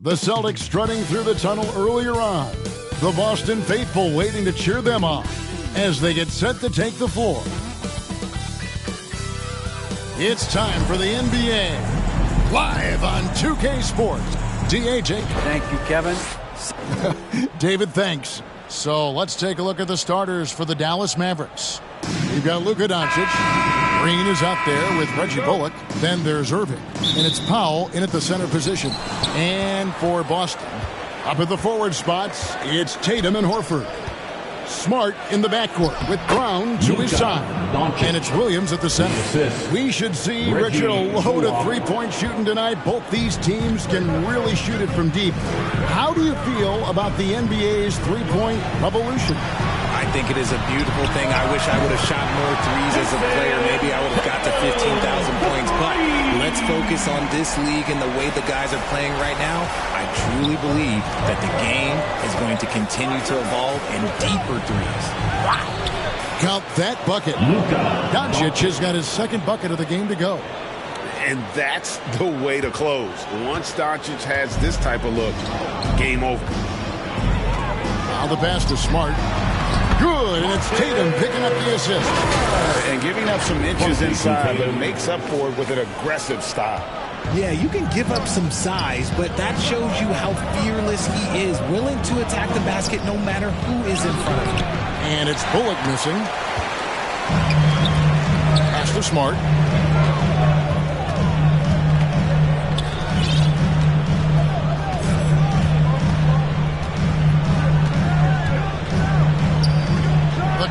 The Celtics strutting through the tunnel earlier on. The Boston faithful waiting to cheer them on as they get set to take the floor. It's time for the NBA. Live on 2K Sports. DHA. Thank you, Kevin. David, thanks. So let's take a look at the starters for the Dallas Mavericks. We've got Luka Doncic. Green is out there with Reggie Bullock. Then there's Irving. And it's Powell in at the center position. And for Boston, up at the forward spots, it's Tatum and Horford. Smart in the backcourt with Brown to his side. And it's Williams at the center. We should see Richard a load of three-point shooting tonight. Both these teams can really shoot it from deep. How do you feel about the NBA's three-point revolution? I think it is a beautiful thing. I wish I would have shot more threes as a player. Maybe I would have got to 15,000 points. But let's focus on this league and the way the guys are playing right now. I truly believe that the game is going to continue to evolve in deeper threes. Wow. Count that bucket. Doncic has got his second bucket of the game to go. And that's the way to close. Once Doncic has this type of look, game over. Now the pass to Smart. Good, and it's Tatum picking up the assist. And giving up some inches inside, but makes up for it with an aggressive style. Yeah, you can give up some size, but that shows you how fearless he is, willing to attack the basket no matter who is in front of him. And it's Bullock missing. Pass to Smart.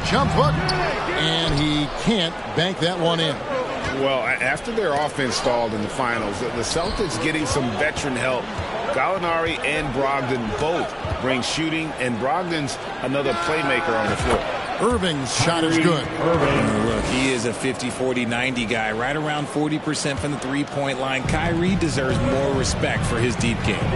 Jump hook, and he can't bank that one in. Well, after their offense stalled in the finals, the Celtics getting some veteran help. Gallinari and Brogdon both bring shooting, and Brogdon's another playmaker on the floor. Irving's shot is good. Look, he is a 50-40-90 guy, right around 40% from the three-point line. Kyrie deserves more respect for his deep game.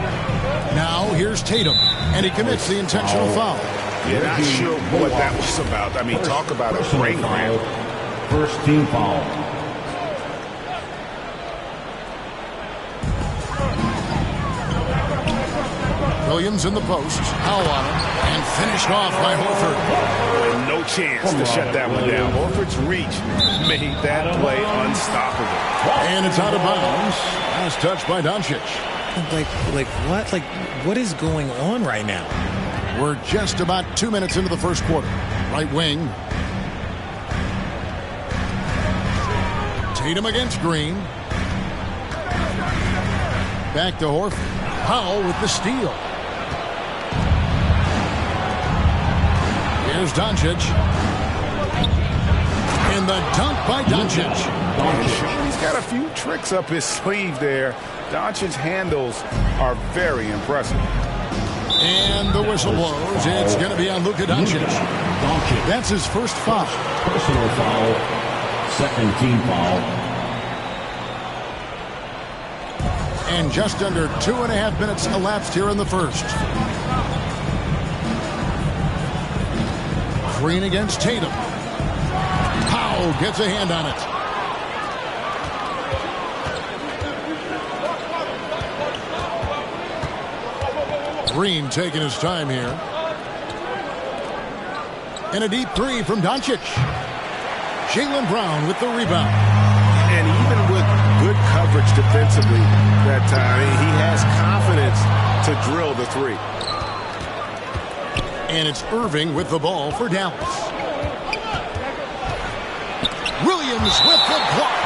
Now here's Tatum, and he commits the intentional foul. Yeah, not sure what that was about. I mean, talk about a brain cramp. First team foul. Williams in the post. Powell on him. And finished off by Horford. No chance to shut that one down. Horford's reach made that play unstoppable. And it's out of bounds. Last touch by Doncic. What is going on right now? We're just about 2 minutes into the first quarter. Right wing. Tatum against Green. Back to Horford. Powell with the steal. Here's Doncic. And the dunk by Doncic. He's got a few tricks up his sleeve there. Doncic's handles are very impressive. And the whistle blows. It's going to be on Luka Doncic. That's his first foul. Personal foul. Second team foul. And just under 2.5 minutes elapsed here in the first. Green against Tatum. Powell gets a hand on it. Green taking his time here. And a deep three from Doncic. Jaylen Brown with the rebound. And even with good coverage defensively that time, he has confidence to drill the three. And it's Irving with the ball for Dallas. Williams with the block.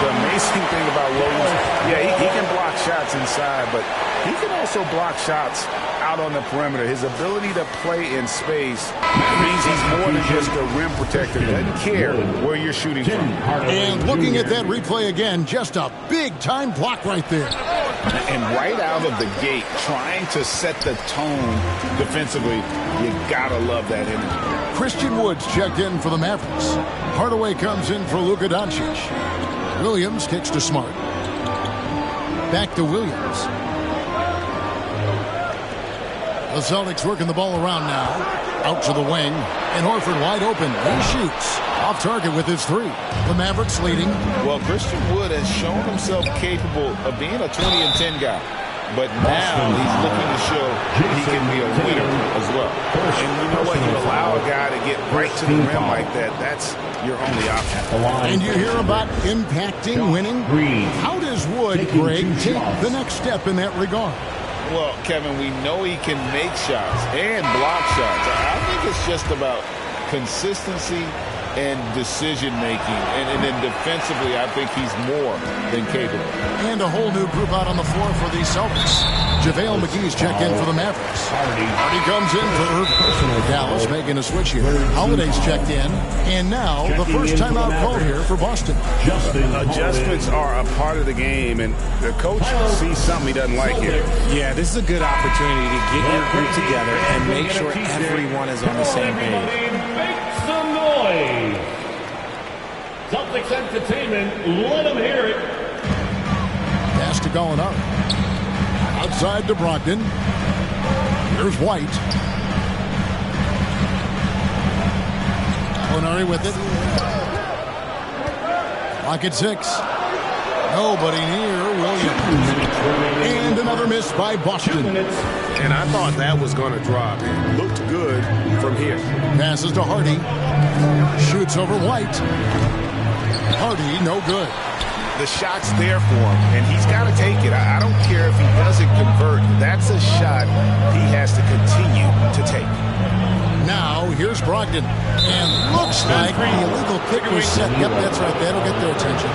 The amazing thing about Williams, yeah, he can block shots inside, but he can also block shots out on the perimeter. His ability to play in space means he's more than just a rim protector. He doesn't care where you're shooting from. And looking at that replay again, just a big-time block right there. And right out of the gate, trying to set the tone defensively, you gotta love that energy. Christian Woods checked in for the Mavericks. Hardaway comes in for Luka Doncic. Williams kicks to Smart. Back to Williams. The Celtics working the ball around now. Out to the wing. And Horford wide open. He shoots. Off target with his three. The Mavericks leading. Well, Christian Wood has shown himself capable of being a 20-and-10 guy. but now he's looking to show he can be a winner as well. And you know what? You allow a guy to get right to the rim like that, that's your only option. And you hear about impacting winning? How does Wood, Greg, take the next step in that regard? Well, Kevin, we know he can make shots and block shots. I think it's just about consistency and decision-making. And then defensively, I think he's more than capable. And a whole new group out on the floor for the Celtics. JaVale McGee's checked in for the Mavericks. Hardy comes in for Irving. Dallas making a switch here. Holiday's checked in. And now the first timeout call here for Boston. Adjustments are a part of the game, and the coach sees something he doesn't like here. Yeah, this is a good opportunity to get your group together and make sure everyone is on the same page. Celtics Entertainment, let them hear it. Pass to Gallinari. Outside to Brogdon. Here's White. Gallinari with it. Clock at 6. Nobody near Williams. And another miss by Boston. And I thought that was going to drop. It looked good from here. Passes to Hardy. Shoots over White. Hardy, no good. The shot's there for him, and he's got to take it. I don't care if he doesn't convert. That's a shot he has to continue to take. Now, here's Brogdon. And looks like the illegal kick was set. Yep, that's right. That'll get their attention.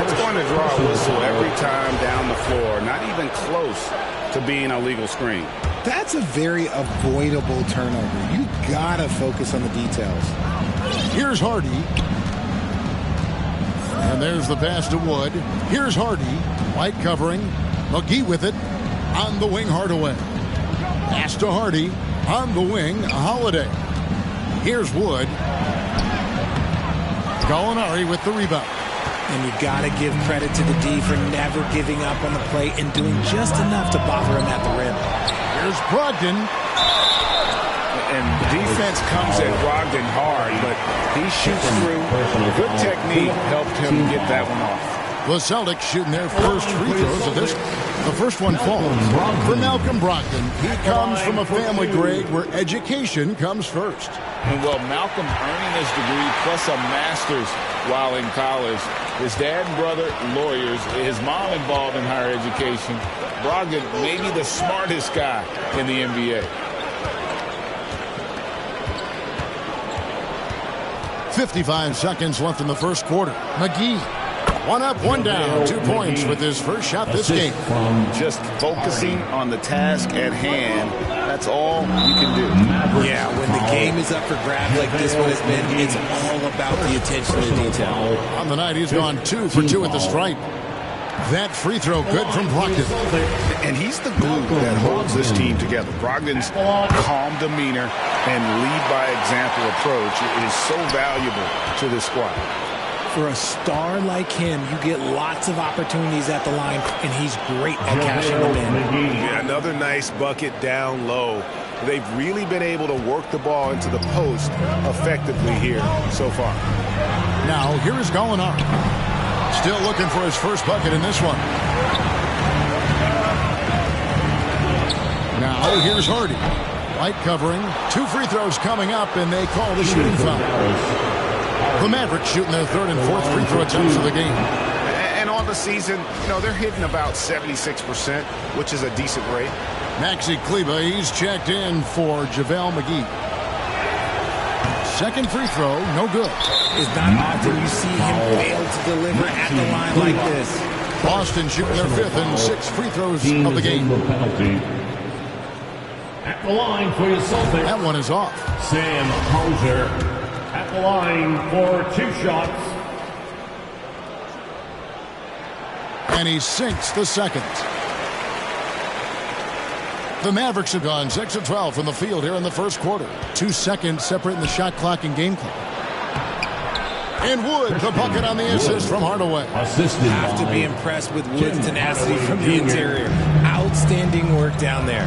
That's going to draw a whistle every time down the floor. Not even close to being a legal screen. That's a very avoidable turnover. You got to focus on the details. Here's Hardy. And there's the pass to Wood. Here's Hardy. White covering. McGee with it. On the wing, Hardaway. Pass to Hardy. On the wing, Holiday. Here's Wood. Gallinari with the rebound. And you got to give credit to the D for never giving up on the play and doing just enough to bother him at the rim. Here's Brogdon. And defense comes at Brogdon hard, but he shoots through. Good technique helped him get that one off. The Celtics shooting their first free throws of this. The first one falls for Malcolm Brogdon. He comes from a family, Greg, where education comes first. And well, Malcolm earning his degree plus a master's while in college. His dad and brother, lawyers. His mom involved in higher education. Brogdon, maybe the smartest guy in the NBA. 55 seconds left in the first quarter. McGee, one up, one down, 2 points with his first shot this game. Just focusing on the task at hand, that's all you can do. Yeah, when the game is up for grabs like this one has been, it's all about the attention to detail. On the night, he's gone 2 for 2 at the stripe. That free throw good from Brogdon. And he's the glue that holds this team together. Brogdon's calm demeanor and lead by example approach is so valuable to this squad. For a star like him, you get lots of opportunities at the line, and he's great at cashing them in. Yeah, another nice bucket down low. They've really been able to work the ball into the post effectively here so far. Now, here is Gallinari. Still looking for his first bucket in this one. Now, here's Hardy. White covering. 2 free throws coming up, and they call the shooting foul. The Mavericks shooting their 3rd and 4th free throw attempts of the game. And on the season, they're hitting about 76%, which is a decent rate. Maxi Kleber, he's checked in for JaVale McGee. Second free throw, no good. It's not often you see him fail to deliver at the line like this. Boston shooting their 5th and 6th free throws of the game. At the line for your Celtics. That one is off. Sam Hauser at the line for 2 shots. And he sinks the second. The Mavericks have gone 6 of 12 from the field here in the first quarter. 2 seconds separating the shot clock and game clock. And Wood, the bucket on the assist from Hardaway. Have to be impressed with Wood's tenacity from the interior. Outstanding work down there.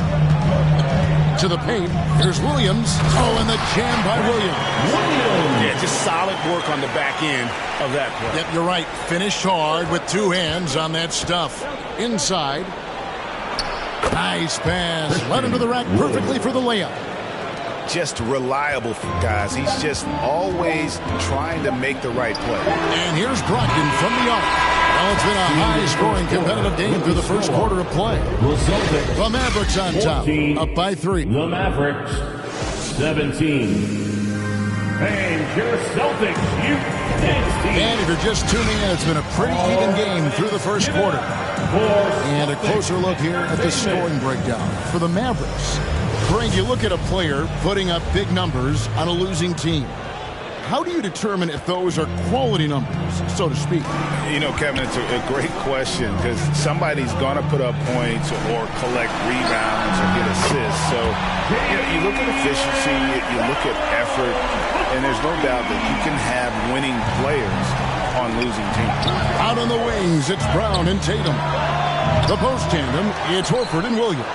To the paint, here's Williams. Oh, and the jam by Williams. Yeah, just solid work on the back end of that play. Yep, you're right. Finished hard with 2 hands on that stuff. Inside. Nice pass. Led him to the rack perfectly for the layup. Just reliable, guys. He's just always trying to make the right play. And here's Brogdon from the arc. Well, it's been a high-scoring competitive game through the first quarter of play. The Mavericks on top, up by 3. The Mavericks, 17. And your Celtics, you next team. And if you're just tuning in, it's been a pretty even game through the first quarter. And a closer look here at the scoring breakdown for the Mavericks. Craig, you look at a player putting up big numbers on a losing team. How do you determine if those are quality numbers, so to speak? You know, Kevin, it's a great question because somebody's going to put up points or collect rebounds or get assists. So you look at efficiency, you look at effort, and there's no doubt that you can have winning players on losing teams. Out on the wings, it's Brown and Tatum. The post tandem, it's Horford and Williams.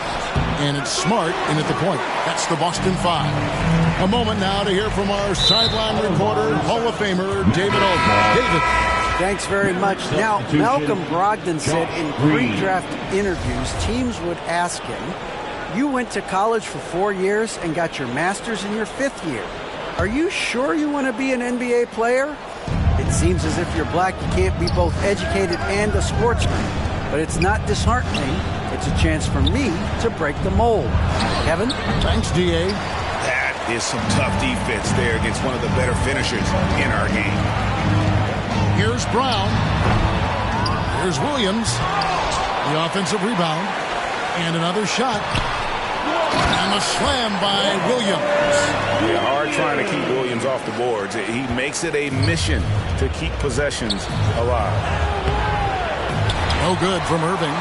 And it's Smart in at the point. That's the Boston 5. A moment now to hear from our sideline reporter, Hall of Famer, David Aldridge. David. Thanks very much. Now, Malcolm Brogdon said in pre-draft interviews, teams would ask him, you went to college for 4 years and got your master's in your 5th year. Are you sure you want to be an NBA player? It seems as if you're black, you can't be both educated and a sportsman. But it's not disheartening. It's a chance for me to break the mold. Kevin? Thanks, D.A. That is some tough defense there against one of the better finishers in our game. Here's Brown. Here's Williams. The offensive rebound. And another shot. And a slam by Williams. Yeah, hard trying to keep Williams off the boards. He makes it a mission to keep possessions alive. No good from Irving.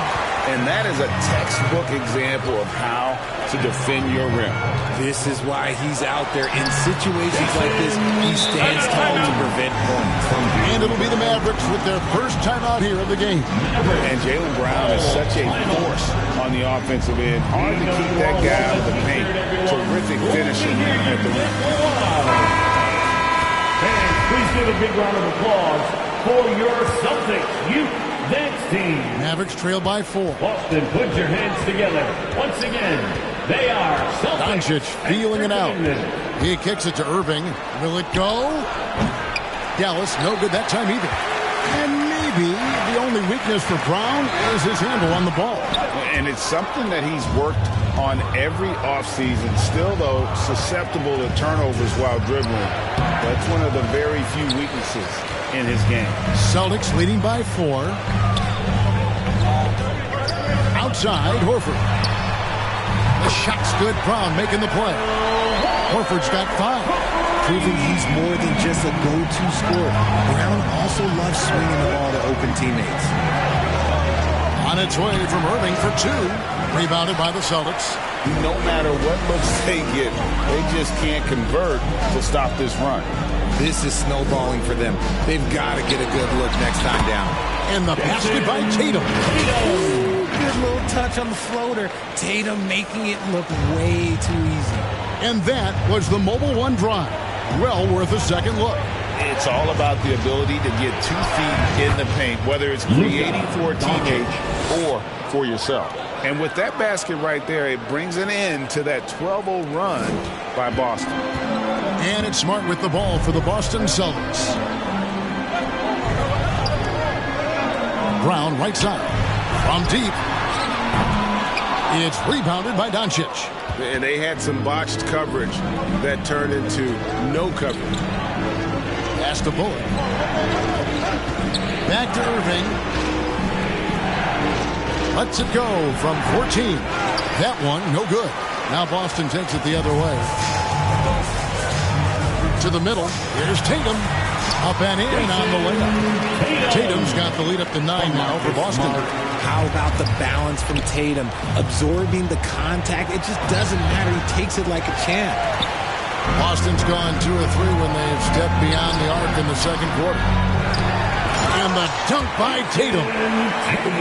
And that is a textbook example of how to defend your rim. This is why he's out there in situations like this. He stands tall to prevent points. And it'll be the Mavericks with their first timeout here of the game. And Jaylen Brown is such a force on the offensive end. Hard to keep that guy out of the paint. Terrific finishing at the rim. And please give a big round of applause for your Celtics. You next team. Mavericks trail by 4. Boston, put your hands together. Once again, they are Celtics. Doncic feeling it out. He kicks it to Irving. Will it go? Dallas, no good that time either. And maybe the only weakness for Brown is his handle on the ball. And it's something that he's worked on every offseason. Still, though, susceptible to turnovers while dribbling. That's one of the very few weaknesses in his game. Celtics leading by 4. Outside, Horford. The shot's good. Brown making the play. Horford's got 5. Proving he's more than just a go-to scorer. Brown also loves swinging the ball to open teammates. On its way from Irving for 2. Rebounded by the Celtics. No matter what looks they get, they just can't convert to stop this run. This is snowballing for them. They've got to get a good look next time down. And the basket by Tatum. Ooh, good little touch on the floater. Tatum making it look way too easy. And that was the Mobile One drive. Well worth a second look. It's all about the ability to get 2 feet in the paint, whether it's creating for a teammate or for yourself. And with that basket right there, it brings an end to that 12-0 run by Boston. And it's Smart with the ball for the Boston Celtics. Brown right side. From deep. It's rebounded by Doncic. And they had some botched coverage that turned into no coverage. Pass to Bullock. Back to Irving. Lets it go from 14. That one, no good. Now Boston takes it the other way. To the middle. Here's Tatum. Up and in on the layup. Tatum's got the lead up to 9 now for Boston. How about the balance from Tatum? Absorbing the contact. It just doesn't matter. He takes it like a champ. Boston's gone 2 or 3 when they've stepped beyond the arc in the second quarter. And the dunk by Tatum.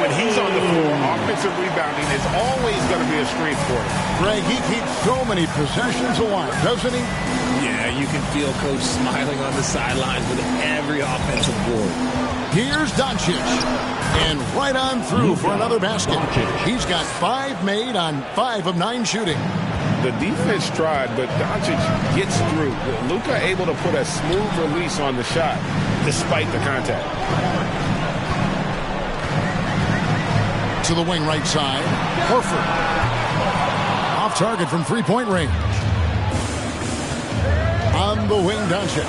When he's on the floor, offensive rebounding is always going to be a the strength quarter. Greg, he keeps so many possessions alive, doesn't he? Yeah, you can feel Coach smiling on the sidelines with every offensive board. Here's Doncic. And right on through for another basket. He's got 5 made on 5 of 9 shooting. The defense tried, but Doncic gets through. Luka able to put a smooth release on the shot despite the contact. To the wing right side. Horford. Off target from three-point range. On the wing, Doncic.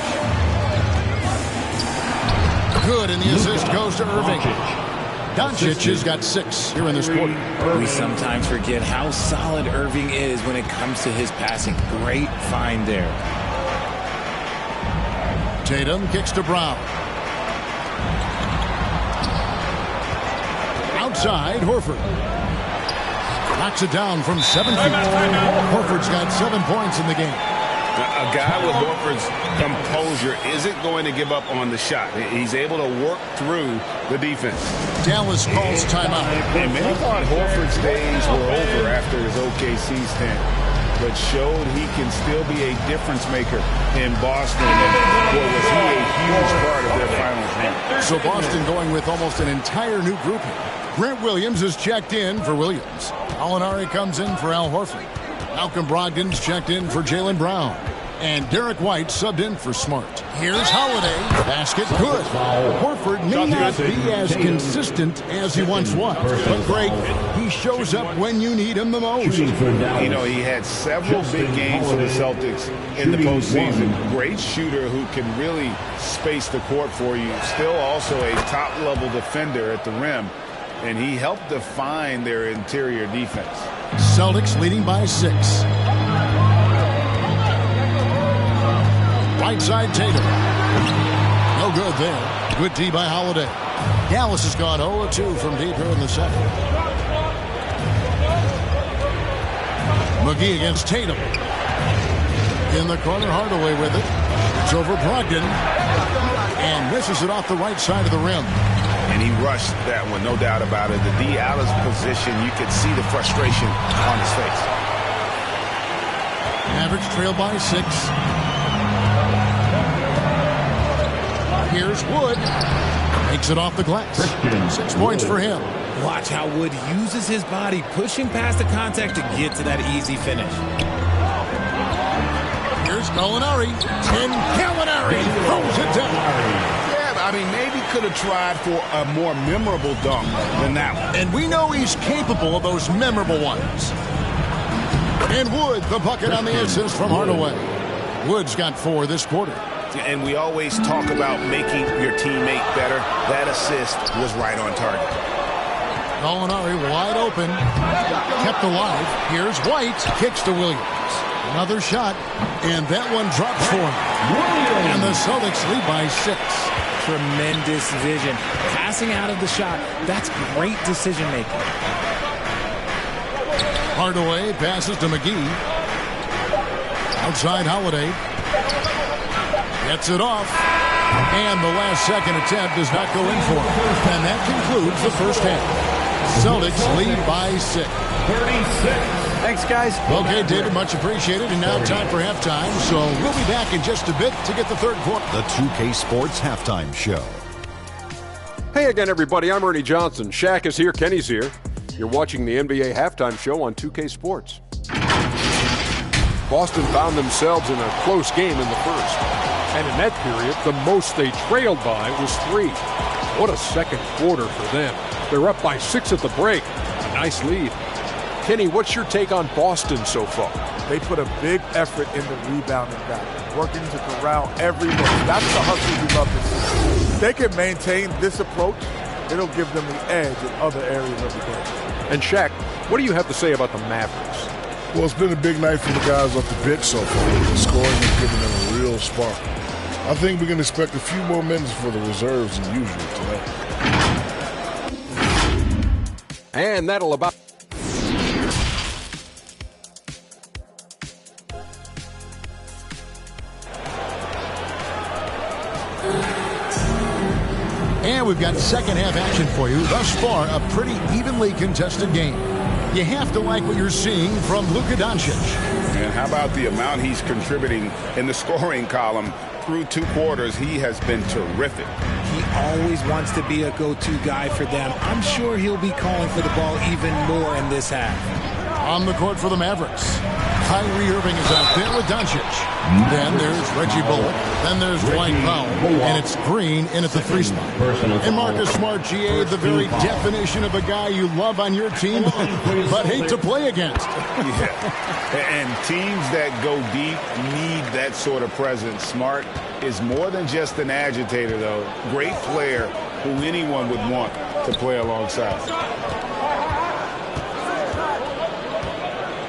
Good, and the assist goes to Irving. Doncic has got 6 here in this quarter. We sometimes forget how solid Irving is when it comes to his passing. Great find there. Tatum kicks to Brown. Outside, Horford. Knocks it down from 7 feet. Horford's got 7 points in the game. A guy with Horford's composure isn't going to give up on the shot. He's able to work through the defense. Dallas calls timeout. And many thought Horford's days were over after his OKC stint, but showed he can still be a difference maker in Boston. And boy, was he a huge part of their finals run. So Boston going with almost an entire new grouping. Grant Williams is checked in for Williams. Gallinari comes in for Al Horford. Malcolm Brogdon's checked in for Jaylen Brown. And Derek White subbed in for Smart. Here's Holiday. Basket good. Horford may not be as consistent as he once was. But Greg, he shows up when you need him the most. You know, he had several big games for the Celtics in the postseason. Great shooter who can really space the court for you. Still also a top-level defender at the rim. And he helped define their interior defense. Celtics leading by 6. Right side Tatum. No good there. Good D by Holiday. Dallas has gone 0-2 from deep here in the second. McGee against Tatum. In the corner, Hardaway with it. It's over Brogdon. And misses it off the right side of the rim. And he rushed that one, no doubt about it. The D out of position, you could see the frustration on his face. Mavericks trail by 6. Here's Wood. Makes it off the glass. 6 points for him. Watch how Wood uses his body, pushing past the contact to get to that easy finish. Here's Gallinari. And Gallinari throws it down. I mean, maybe could have tried for a more memorable dunk than that one. And we know he's capable of those memorable ones. And Wood, the bucket on the assist from Hardaway. Wood's got 4 this quarter. And we always talk about making your teammate better. That assist was right on target. Gallinari wide open. Kept alive. Here's White. Kicks to Williams. Another shot. And that one drops for him. And the Celtics lead by 6. Tremendous vision. Passing out of the shot. That's great decision making. Hardaway passes to McGee. Outside Holiday. Gets it off. And the last second attempt does not go in for him. And that concludes the first half. Celtics lead by 6. 36. Thanks, guys. Okay, David, much appreciated. And now time for halftime. So we'll be back in just a bit to get the third quarter. The 2K Sports Halftime Show. Hey again, everybody. I'm Ernie Johnson. Shaq is here. Kenny's here. You're watching the NBA Halftime Show on 2K Sports. Boston found themselves in a close game in the first. And in that period, the most they trailed by was 3. What a second quarter for them. They're up by 6 at the break. A nice lead. Kenny, what's your take on Boston so far? They put a big effort in the rebounding battle, working to corral every move. That's the hustle we love to see. If they can maintain this approach, it'll give them the edge in other areas of the game. And Shaq, what do you have to say about the Mavericks? Well, it's been a big night for the guys off the bench so far. The scoring has given them a real spark. I think we can expect a few more minutes for the reserves than usual tonight. And that'll about... And we've got second half action for you. Thus far, a pretty evenly contested game. You have to like what you're seeing from Luka Doncic. And how about the amount he's contributing in the scoring column? Through 2 quarters, he has been terrific. He always wants to be a go-to guy for them. I'm sure he'll be calling for the ball even more in this half. On the court for the Mavericks, Kyrie Irving is out there with Doncic. Then there's Reggie Bullock. Then there's Dwight Powell. And it's Green in at the 3 spot. And Marcus Smart, GA, the very definition of a guy you love on your team, but hate to play against. Yeah. And teams that go deep need that sort of presence. Smart is more than just an agitator, though. Great player who anyone would want to play alongside.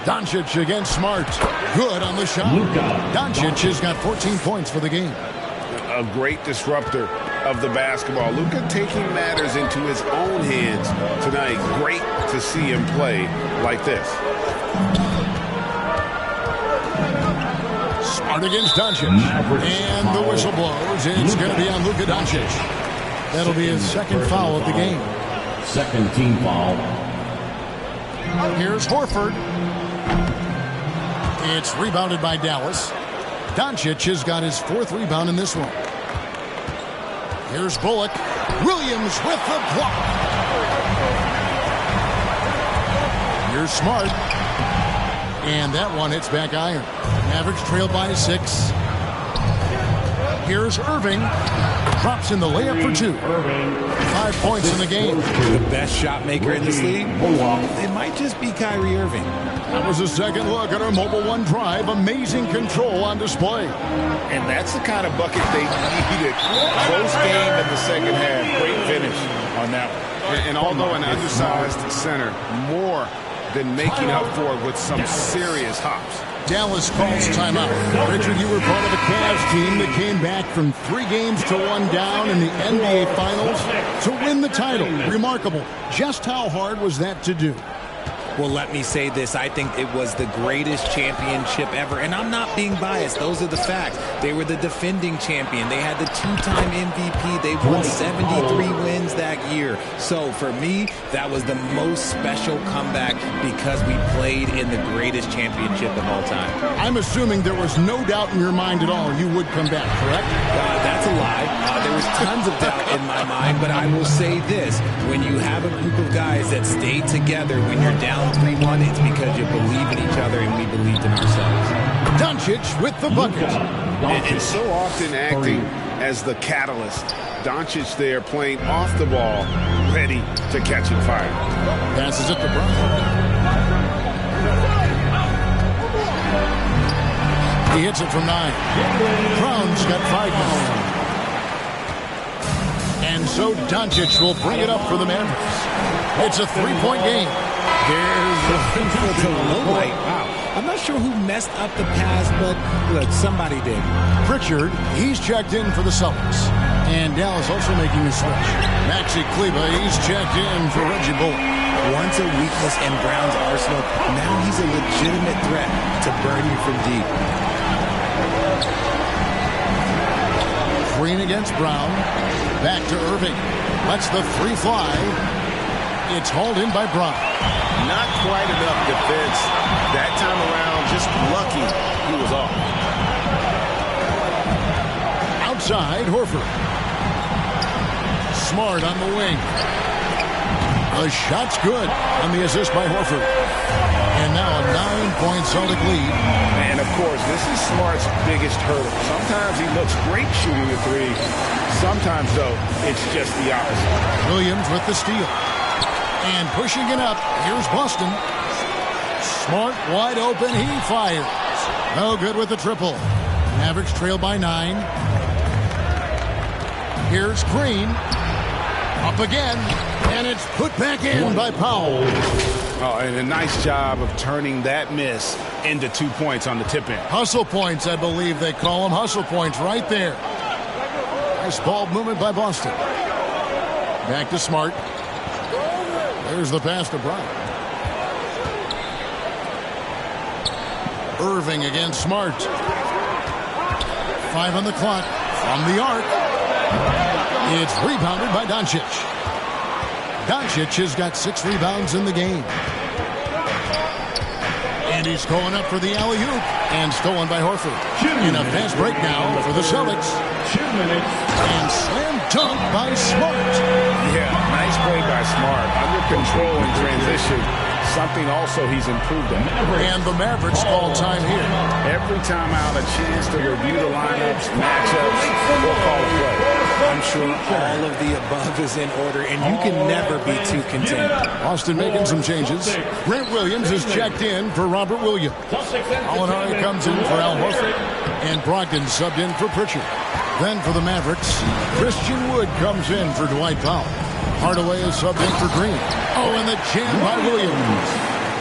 Doncic against Smart. Good on the shot. Doncic has got 14 points for the game. A great disruptor of the basketball. Luka taking matters into his own hands tonight. Great to see him play like this. Smart against Doncic. And the whistle blows. It's going to be on Luka Doncic. That'll be his second foul of the game. Second team foul. Here's Horford. It's rebounded by Dallas. Doncic has got his 4th rebound in this one. Here's Bullock. Williams with the block. Here's Smart. And that one hits back iron. Mavericks trail by 6. Here's Irving. Drops in the layup for 2. 5 points in the game. The best shot maker in this league? It might just be Kyrie Irving. That was a second look at our Mobile One drive. Amazing control on display. And that's the kind of bucket they needed. Close game in the second half. Great finish on that one. And although an undersized center, more than making up for it with some serious hops. Dallas calls timeout. Richard, you were part of a Cavs team that came back from 3 games to 1 down in the NBA Finals to win the title. Remarkable. Just how hard was that to do? Well, let me say this. I think it was the greatest championship ever. And I'm not being biased. Those are the facts. They were the defending champion. They had the 2-time MVP. They won 73 wins that year. So for me, that was the most special comeback because we played in the greatest championship of all time. I'm assuming there was no doubt in your mind at all you would come back, correct? That's a lie. There was tons of doubt in my mind, but I will say this. When you have a group of guys that stay together when you're down 3-1, it's because you believe in each other and we believed in ourselves. Doncic with the bucket. And so often acting as the catalyst. Doncic there playing off the ball, ready to catch and fire. Passes it to Brown. He hits it from 9. Brown's got 5 now. And so Doncic will bring it up for the Mavericks. It's a 3-point game. There's the control to low light. Wow. I'm not sure who messed up the pass, but look, somebody did. Pritchard, he's checked in for the Celtics. And Dallas also making a switch. Maxi Kleber, he's checked in for Reggie Bullock. Once a weakness in Brown's arsenal, now he's a legitimate threat to burn you from deep. Green against Brown. Back to Irving. Lets the 3 fly. It's hauled in by Brown. Not quite enough defense that time around. Just lucky he was off. Outside, Horford. Smart on the wing. The shot's good on the assist by Horford. And now a 9-point Celtic lead. And, of course, this is Smart's biggest hurdle. Sometimes he looks great shooting the 3. Sometimes, though, it's just the opposite. Williams with the steal. And pushing it up, here's Boston. Smart wide open, he fires. No good with the triple. Mavericks trail by 9. Here's Green. Up again, and it's put back in by Powell. Oh, and a nice job of turning that miss into 2 points on the tip-in. Hustle points, I believe they call them. Hustle points right there. Nice ball movement by Boston. Back to Smart. There's the pass to Brown. Irving against Smart. 5 on the clock. From the arc. It's rebounded by Doncic. Doncic has got 6 rebounds in the game. he's going up for the alley-oop. And stolen by Horford. In a fast break now for the Celtics. 2 minutes. And slam dunk by Smart. Yeah, nice play by Smart. Under control in transition. Something also he's improved on. And the Mavericks call time here. Every time out, a chance to review the lineups, matchups, or call a play. I'm sure all of the above is in order, and you can never be too content. Boston making some changes. Grant Williams is checked in for Robert Williams. Molinari comes in for Al Horford. And Brogdon subbed in for Pritchard. Then for the Mavericks, Christian Wood comes in for Dwight Powell. Hardaway is subbed in for Green. Oh, and the jam by Williams.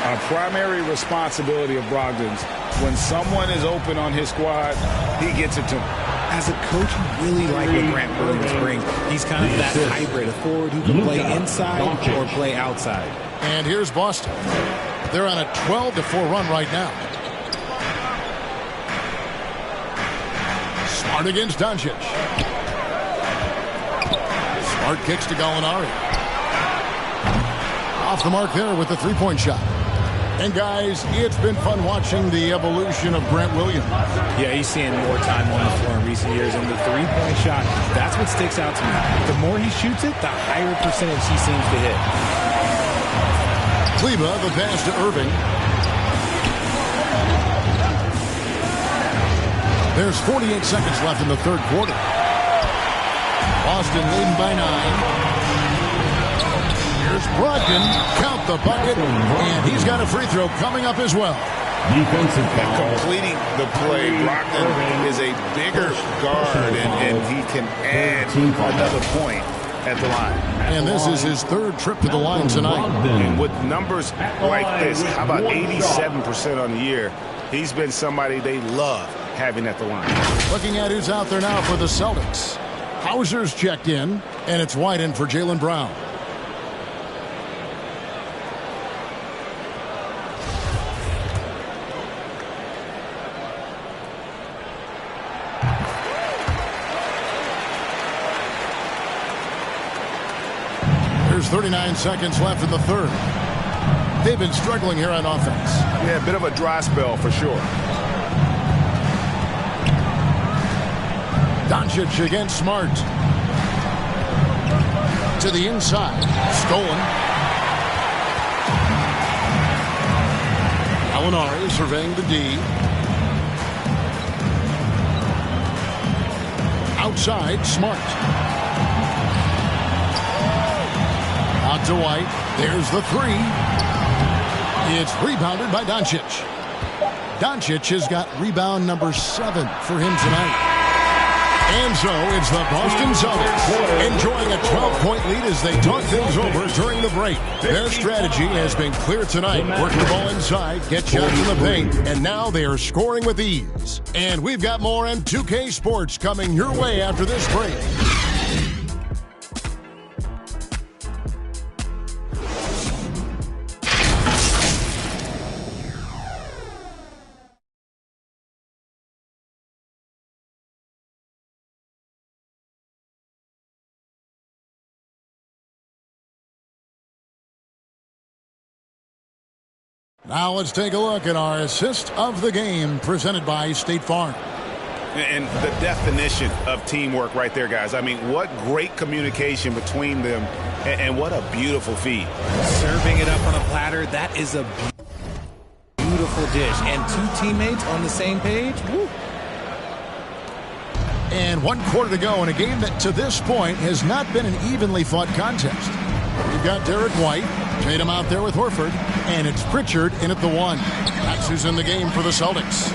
A primary responsibility of Brogdon's. When someone is open on his squad, he gets it to him. As a coach, you really like what Grant Williams brings. He's kind of that hybrid, a forward who can play inside or play outside. And here's Boston. They're on a 12-4 run right now. Smart against Doncic. Smart kicks to Gallinari. Off the mark there with the three-point shot. And guys, it's been fun watching the evolution of Grant Williams. Yeah, he's seeing more time on the floor in recent years, and the three-point shot, that's what sticks out to me. The more he shoots it, the higher percentage he seems to hit. Kleba, the pass to Irving. There's 48 seconds left in the third quarter. Boston leading by 9. Here's Brogdon, count the bucket, and he's got a free throw coming up as well. Defensive foul. Completing the play, Brogdon is a bigger guard, and he can add another point at the line. And this is his third trip to the line tonight. And with numbers like this, how about 87% on the year? He's been somebody they love having at the line. Looking at who's out there now for the Celtics. Hauser's checked in, and it's White in for Jaylen Brown. There's 39 seconds left in the third. They've been struggling here on offense. Yeah, a bit of a dry spell for sure. Doncic against Smart. To the inside. Stolen. Gallinari surveying the D. Outside, Smart. Out to White. There's the three. It's rebounded by Doncic. Doncic has got rebound number 7 for him tonight. And so it's the Boston Celtics enjoying a 12-point lead as they talk things over during the break. Their strategy has been clear tonight. Work the ball inside, get shots in the paint, and now they are scoring with ease. And we've got more on 2K Sports coming your way after this break. Now let's take a look at our assist of the game presented by State Farm. And the definition of teamwork right there, guys. I mean, what great communication between them, and what a beautiful feed. Serving it up on a platter, that is a beautiful dish. And two teammates on the same page. Woo. And 1 quarter to go in a game that to this point has not been an evenly fought contest. We've got Derek White, Tatum out there with Horford, and it's Pritchard in at the 1. That's who's in the game for the Celtics.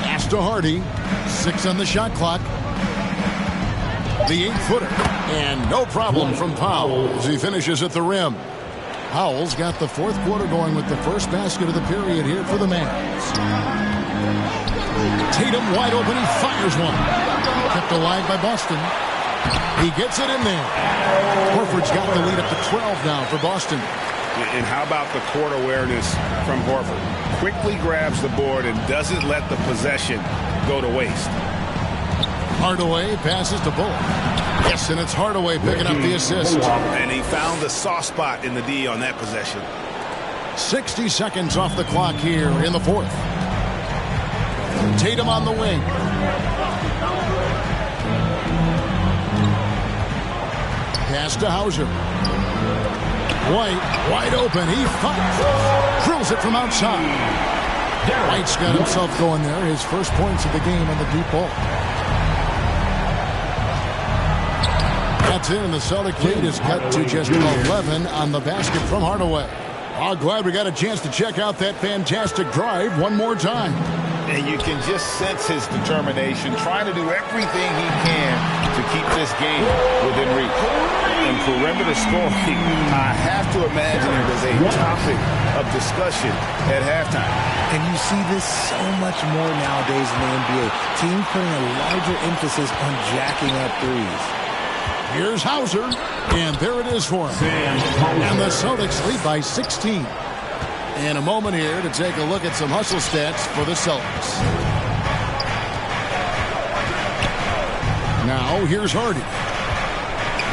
Pass to Hardy, 6 on the shot clock. The 8-footer, and no problem from Powell as he finishes at the rim. Powell's got the fourth quarter going with the first basket of the period here for the Mavs. Tatum wide open, he fires one. Kept alive by Boston. He gets it in there. Horford's got the lead up to 12 now for Boston. And how about the court awareness from Horford? Quickly grabs the board and doesn't let the possession go to waste. Hardaway passes to Bullock. Yes, and it's Hardaway picking up the assist. And he found the soft spot in the D on that possession. 60 seconds off the clock here in the fourth. Tatum on the wing. Pass to Hauser. White, wide open. He fights. Drills it from outside. White's got himself going there. His first points of the game on the deep ball. That's in, and the Celtic lead is cut to just 11 on the basket from Hardaway. Oh, glad we got a chance to check out that fantastic drive one more time. And you can just sense his determination, trying to do everything he can to keep this game within reach. And perimeter scoring, I have to imagine it is a topic of discussion at halftime. And you see this so much more nowadays in the NBA. Teams putting a larger emphasis on jacking up threes. Here's Hauser, and there it is for him. And the Celtics lead by 16. In a moment here to take a look at some hustle stats for the Celtics. Now, here's Hardy.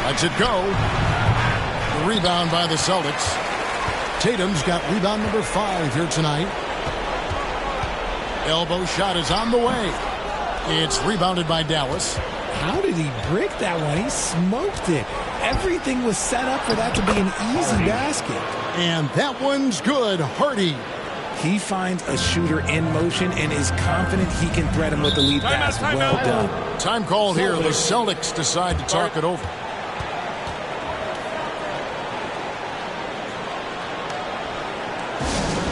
Lets it go. The rebound by the Celtics. Tatum's got rebound number 5 here tonight. Elbow shot is on the way. It's rebounded by Dallas. How did he break that one? He smoked it. Everything was set up for that to be an easy basket. And that one's good. Hardy. He finds a shooter in motion and is confident he can threat him with the lead pass. Well done. Time called here. The Celtics decide to talk it over.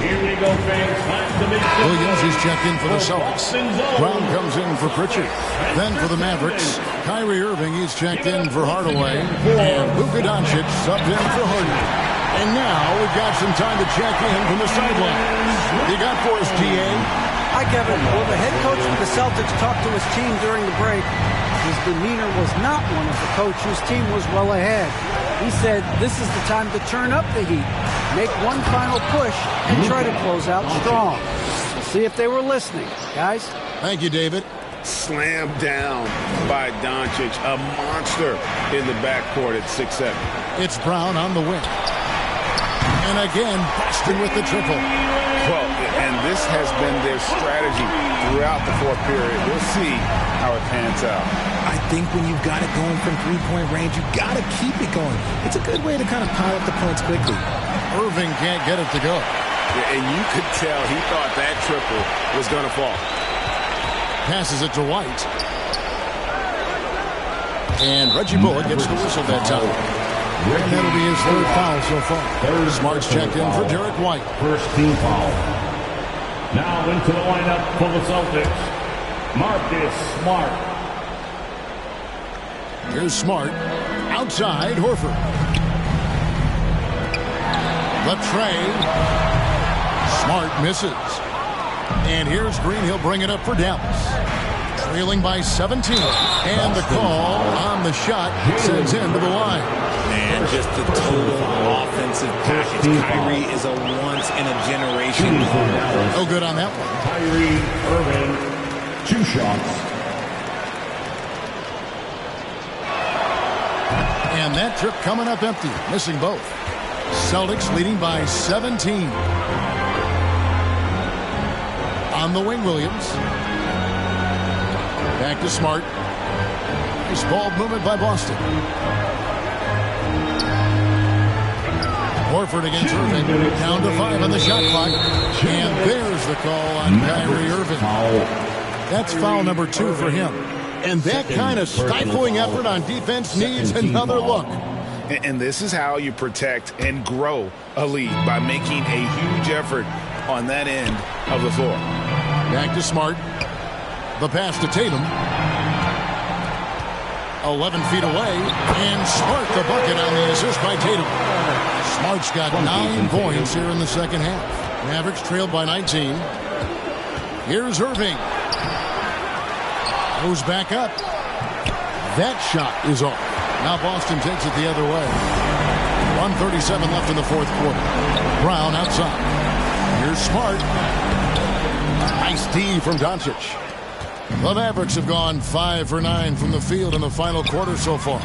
Here we go, fans. Time to make Williams is checked in for the Celtics. Brown comes in for Pritchard. Then for the Mavericks, Kyrie Irving is checked in for Hardaway. And Luka Doncic subbed in for Harden. And now we've got some time to check in from the sidelines. What you got for us, T.A.? Hi, Kevin. Well, the head coach for the Celtics talked to his team during the break. His demeanor was not one of the coach whose team was well ahead. He said this is the time to turn up the heat, make one final push, and try to close out strong. We'll see if they were listening. Guys? Thank you, David. Slammed down by Doncic, a monster in the backcourt at 6'7". It's Brown on the wing. And again, Boston with the triple. Well, and this has been their strategy throughout the fourth period. We'll see how it pans out. I think when you've got it going from three-point range, you've got to keep it going. It's a good way to kind of pile up the points quickly. Irving can't get it to go. Yeah, and you could tell he thought that triple was going to fall. Passes it to White. And Reggie Bullock gets the whistle that time. And that'll be his third foul so far. Smart's checked in for Derek White. First team foul. Now into the lineup for the Celtics, Marcus Smart. Here's Smart. Outside, Horford. The trade. Smart misses. And here's Green. He'll bring it up for Dallas. Trailing by 17. And the call on the shot sends him to the line. And just the total offensive package. Kyrie is a once-in-a-generation. No good on that one. Kyrie Irving, 2 shots. And that trip coming up empty, missing both. Celtics leading by 17. On the wing, Williams. Back to Smart. Nice ball movement by Boston. Horford against Irving. Down to 5 on the shot clock. And there's the call on Kyrie Irving. That's foul number 2 for him. And that kind of stifling effort on defense needs another look. And this is how you protect and grow a lead, by making a huge effort on that end of the floor. Back to Smart. The pass to Tatum. 11 feet away. And Smart the bucket on the assist by Tatum. Smart's got 9 points here in the second half. Mavericks trailed by 19. Here's Irving. Goes back up. That shot is off. Now Boston takes it the other way. 1:37 left in the fourth quarter. Brown outside. Here's Smart. Nice D from Doncic. The Mavericks have gone 5 for 9 from the field in the final quarter so far.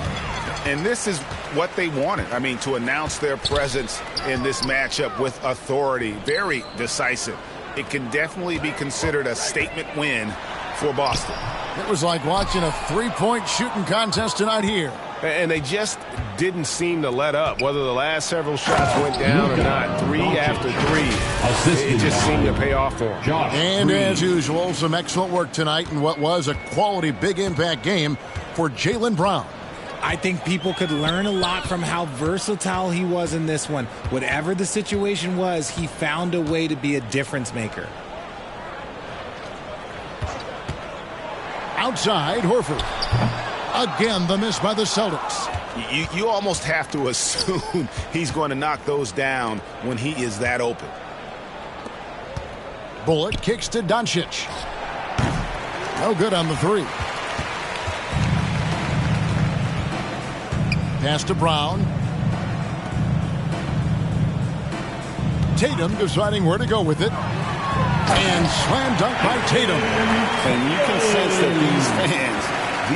And this is what they wanted. I mean, to announce their presence in this matchup with authority, very decisive. It can definitely be considered a statement win for Boston. It was like watching a three-point shooting contest tonight here. And they just didn't seem to let up. Whether the last several shots went down or not, 3 after 3, it just seemed to pay off for them. And as usual, some excellent work tonight in what was a quality big impact game for Jaylen Brown. I think people could learn a lot from how versatile he was in this one. Whatever the situation was, he found a way to be a difference maker. Outside, Horford. Again, the miss by the Celtics. You almost have to assume he's going to knock those down when he is that open. Bullock kicks to Doncic. No good on the three. Pass to Brown. Tatum deciding where to go with it. And slam dunk by Tatum. And you can sense that these fans,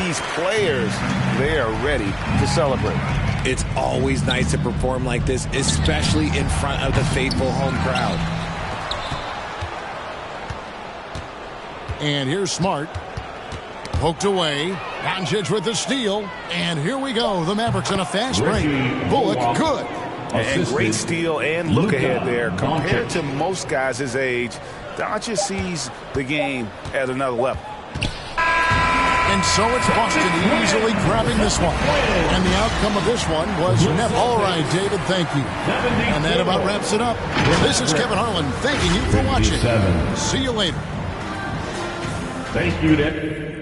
these players, they are ready to celebrate. It's always nice to perform like this, especially in front of the faithful home crowd. And here's Smart. Poked away. Doncic with the steal. And here we go. The Mavericks in a fast break. Bullock, good. And great steal and look ahead there. Compared to most guys his age, Doncic sees the game at another level. And so it's Boston easily grabbing this one. And the outcome of this one was never. All right, David, thank you. And that about wraps it up. This is Kevin Harlan thanking you for watching. See you later. Thank you, Nick.